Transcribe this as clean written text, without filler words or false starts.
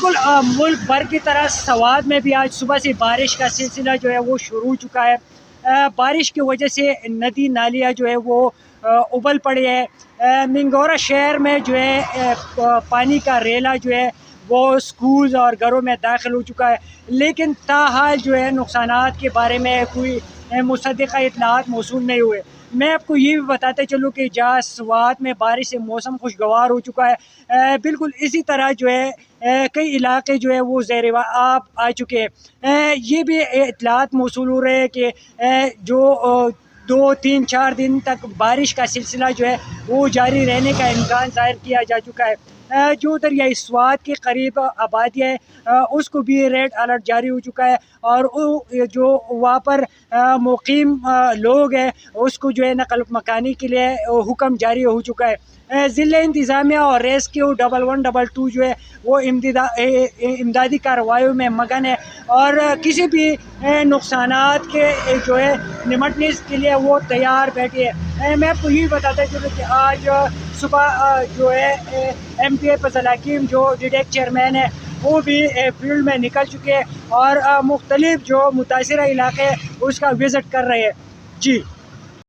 بالکل ملک بھر کی طرح سوات میں بھی آج صبح سے بارش کا سلسلہ جو ہے وہ شروع ہو چکا ہے۔ بارش کی وجہ سے ندی نالیاں جو ہے وہ ابل پڑے ہیں۔ منگورا شہر میں جو ہے پانی کا ریلا جو ہے وہ سکولز اور گھروں میں داخل ہو چکا ہے، لیکن تاحال جو ہے نقصانات کے بارے میں کوئی مصدقہ اطلاعات موصول نہیں ہوئے۔ میں آپ کو یہ بھی بتاتے چلوں کہ جہاں سوات میں بارش سے موسم خوشگوار ہو چکا ہے، بالکل اسی طرح جو ہے کئی علاقے جو ہے وہ زیر آب آ چکے ہیں۔ یہ بھی اطلاعات موصول ہو رہے ہیں کہ جو 2 3 4 دن تک بارش کا سلسلہ جو ہے وہ جاری رہنے کا امکان ظاہر کیا جا چکا ہے۔ جو دریائے سوات کے قریب آبادیاں ہیں اس کو بھی ریڈ الرٹ جاری ہو چکا ہے، اور جو وہاں پر مقیم لوگ ہیں اس کو جو ہے نقل مکانی کے لیے حکم جاری ہو چکا ہے۔ ضلع انتظامیہ اور ریسکیو 1112 جو ہے وہ امدادی کارروائیوں میں مگن ہے، اور کسی بھی نقصانات کے جو ہے نمٹنے کے لیے وہ تیار بیٹھے ہیں۔ میں آپ کو یہ بتاتا چلوں کہ آج صبح جو ہے ایم پی اے فضل حکیم جو ڈیڈیک چیئرمین ہے وہ بھی فیلڈ میں نکل چکے ہیں اور مختلف جو متاثرہ علاقے اس کا وزٹ کر رہے ہیں۔ جی